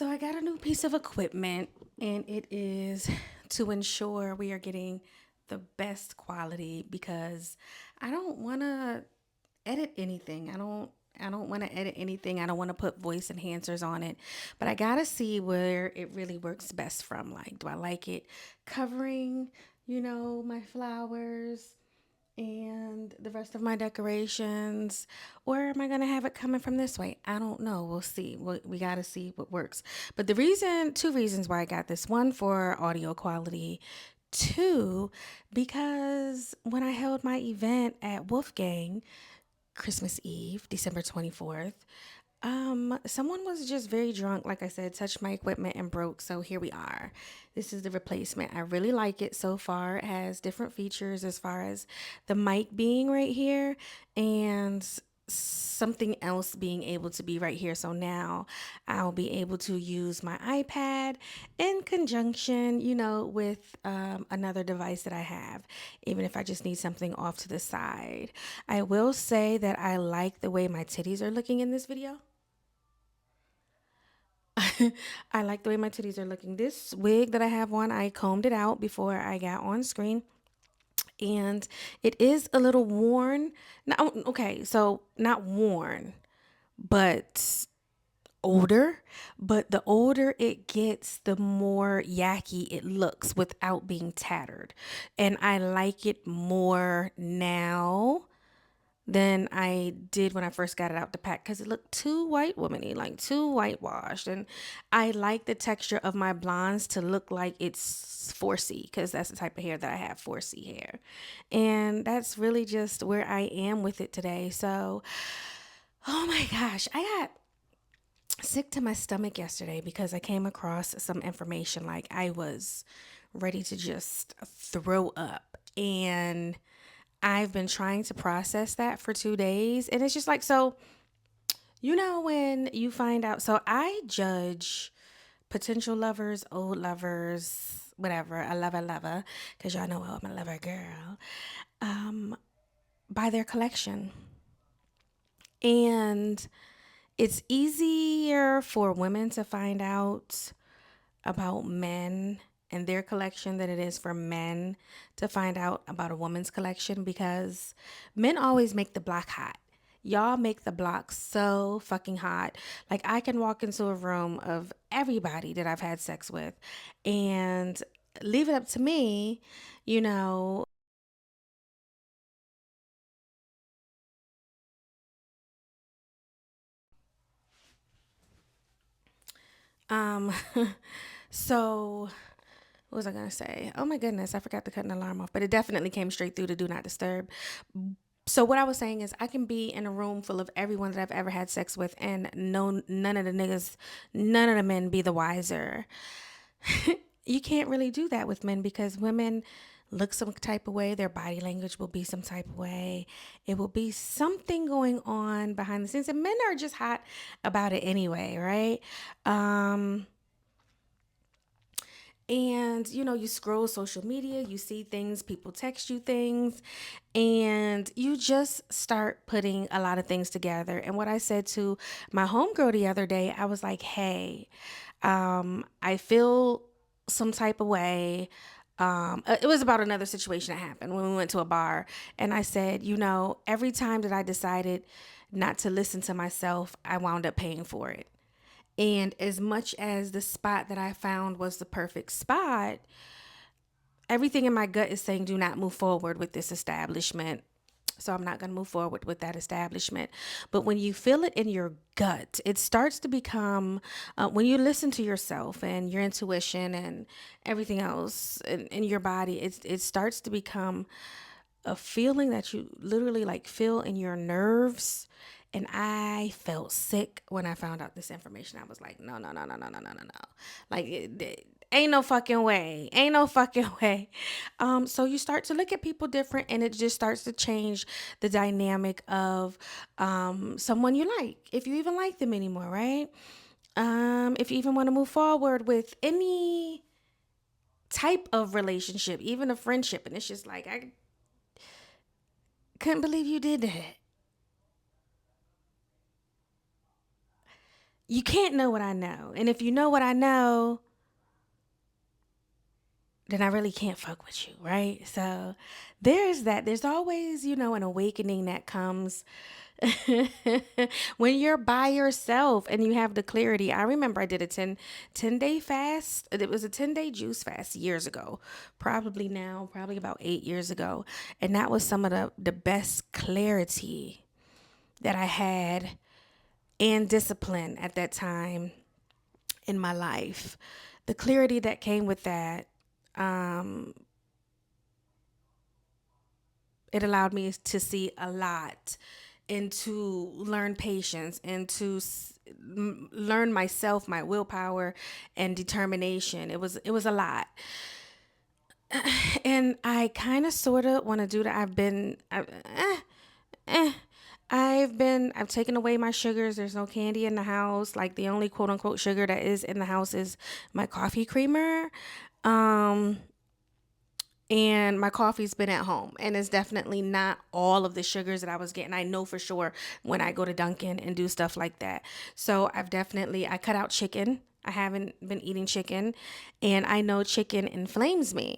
So I got a new piece of equipment, and it is to ensure we are getting the best quality because I don't want to edit anything. I don't want to edit anything. I don't want to put voice enhancers on it. But I got to see where it really works best from. Like, do I like it covering, my flowers and the rest of my decorations, or am I going to have it coming from this way? I don't know. We'll see. We got to see what works. But two reasons why I got this: one, for audio quality; two, because when I held my event at Wolfgang Christmas Eve, December 24th, someone was just very drunk, like I said, touched my equipment and broke. So here we are. This is the replacement. I really like it so far. It has different features as far as the mic being right here and something else being able to be right here. So now I'll be able to use my iPad in conjunction, with another device that I have, even if I just need something off to the side. I will say that I like the way my titties are looking in this video. I like the way my titties are looking. This wig that I have on, I combed it out before I got on screen, and it is a little worn. Now, okay, so not worn, but older. But the older it gets, the more yucky it looks without being tattered. And I like it more now than I did when I first got it out the pack because it looked too white womany, like too whitewashed. And I like the texture of my blondes to look like it's 4C because that's the type of hair that I have, 4C hair. And that's really just where I am with it today. So, oh my gosh, I got sick to my stomach yesterday because I came across some information like I was ready to just throw up. And I've been trying to process that for 2 days. And it's just like, so, when you find out, so I judge potential lovers, old lovers, whatever, a lover, because y'all know I'm a lover girl, um, by their collection. And it's easier for women to find out about men and their collection than it is for men to find out about a woman's collection because men always make the block hot. Y'all make the block so fucking hot. Like, I can walk into a room of everybody that I've had sex with and leave it up to me, you know. Um, so what was I gonna say? Oh my goodness, I forgot to cut an alarm off, but it definitely came straight through to do not disturb. So what I was saying is I can be in a room full of everyone that I've ever had sex with and no none of the niggas, none of the men be the wiser. You can't really do that with men because women look some type of way, their body language will be some type of way. It will be something going on behind the scenes, and men are just hot about it anyway, right? Um and you scroll social media, you see things, people text you things, and you just start putting a lot of things together. And what I said to my homegirl the other day, I was like, hey, I feel some type of way. It was about another situation that happened when we went to a bar. And I said, every time that I decided not to listen to myself, I wound up paying for it. And as much as the spot that I found was the perfect spot, everything in my gut is saying do not move forward with this establishment. So I'm not going to move forward with that establishment. But when you feel it in your gut, it starts to become, when you listen to yourself and your intuition and everything else in your body, it starts to become a feeling that you literally like feel in your nerves. And I felt sick when I found out this information. I was like, no, no, no, no, no, no, no, no, no. Like, ain't no fucking way. Ain't no fucking way. So you start to look at people different, and it just starts to change the dynamic of someone you like, if you even like them anymore, right? If you even want to move forward with any type of relationship, even a friendship. And it's just like, I couldn't believe you did that. you can't know what I know. And if you know what I know, then I really can't fuck with you, right? So there's that. There's always, an awakening that comes when you're by yourself and you have the clarity. I remember I did a 10-day fast. It was a 10-day juice fast years ago, probably about 8 years ago. And that was some of the best clarity that I had and discipline at that time in my life. The clarity that came with that, um, it allowed me to see a lot and to learn patience and to learn myself, my willpower and determination. It was a lot. And I kind of sort of want to do that. I've taken away my sugars. There's no candy in the house. Like, the only quote unquote sugar that is in the house is my coffee creamer. Um, and my coffee's been at home, and it's definitely not all of the sugars that I was getting. I know for sure when I go to Dunkin' and do stuff like that. So I cut out chicken. I haven't been eating chicken, and I know chicken inflames me.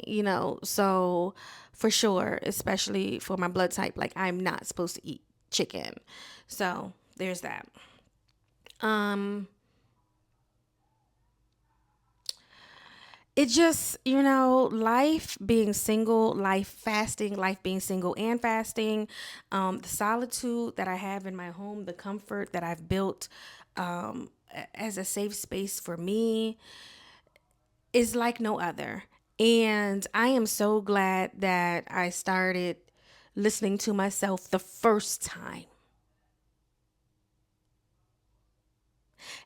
So for sure, especially for my blood type, like, I'm not supposed to eat chicken. So there's that. Um it just, life being single, life fasting, life being single and fasting, the solitude that I have in my home, the comfort that I've built as a safe space for me is like no other. And I am so glad that I started listening to myself the first time.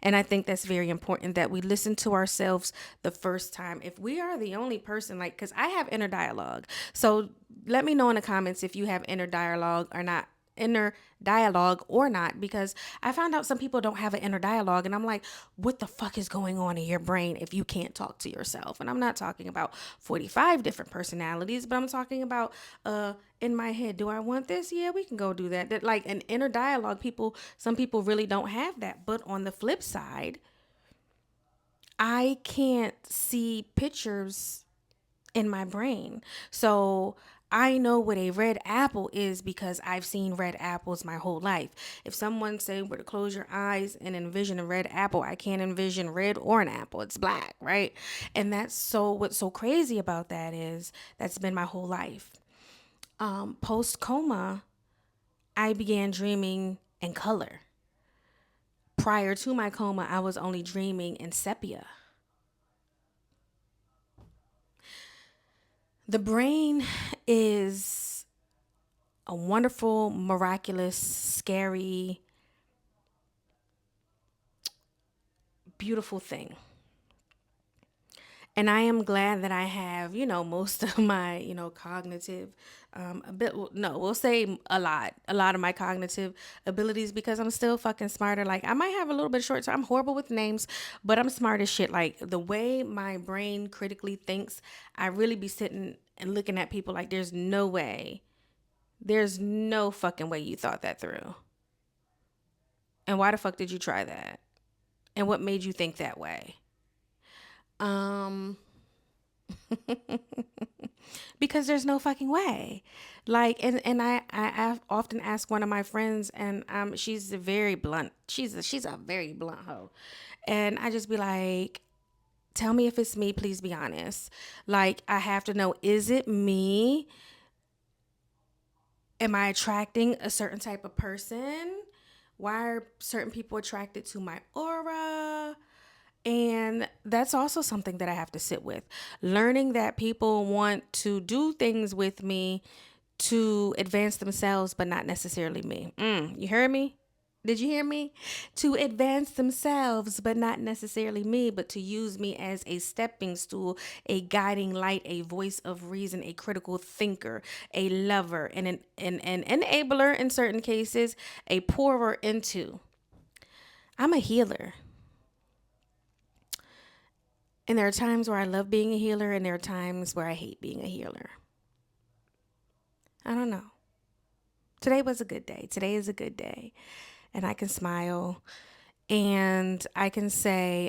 And I think that's very important that we listen to ourselves the first time. If we are the only person, like, because I have inner dialogue. So let me know in the comments if you have inner dialogue or not. Inner dialogue or not, because I found out some people don't have an inner dialogue, and I'm like, what the fuck is going on in your brain if you can't talk to yourself? And I'm not talking about 45 different personalities, but I'm talking about in my head, do I want this? Yeah, we can go do that. That, like, an inner dialogue, some people really don't have that. But on the flip side, I can't see pictures in my brain. So I know what a red apple is because I've seen red apples my whole life. If someone say were to close your eyes and envision a red apple, I can't envision red or an apple. It's black, right? And what's so crazy about that is that's been my whole life. Post coma, I began dreaming in color. Prior to my coma, I was only dreaming in sepia. The brain is a wonderful, miraculous, scary, beautiful thing. And I am glad that I have, most of my, cognitive, a bit, no, we'll say a lot of my cognitive abilities, because I'm still fucking smarter. Like, I might have a little bit short term. I'm horrible with names, but I'm smart as shit. Like, the way my brain critically thinks, I really be sitting and looking at people like, there's no fucking way you thought that through. And why the fuck did you try that? And what made you think that way? Um, because there's no fucking way. Like, and I often ask one of my friends, and she's a very blunt. She's a very blunt hoe, and I just be like, tell me if it's me. Please be honest. Like, I have to know, is it me? Am I attracting a certain type of person? Why are certain people attracted to my aura? And that's also something that I have to sit with. Learning that people want to do things with me to advance themselves, but not necessarily me. You heard me? Did you hear me? To advance themselves, but not necessarily me, but to use me as a stepping stool, a guiding light, a voice of reason, a critical thinker, a lover, and an enabler in certain cases, a pourer into. I'm a healer. And there are times where I love being a healer, and there are times where I hate being a healer. I don't know. Today was a good day. Today is a good day. And I can smile And I can say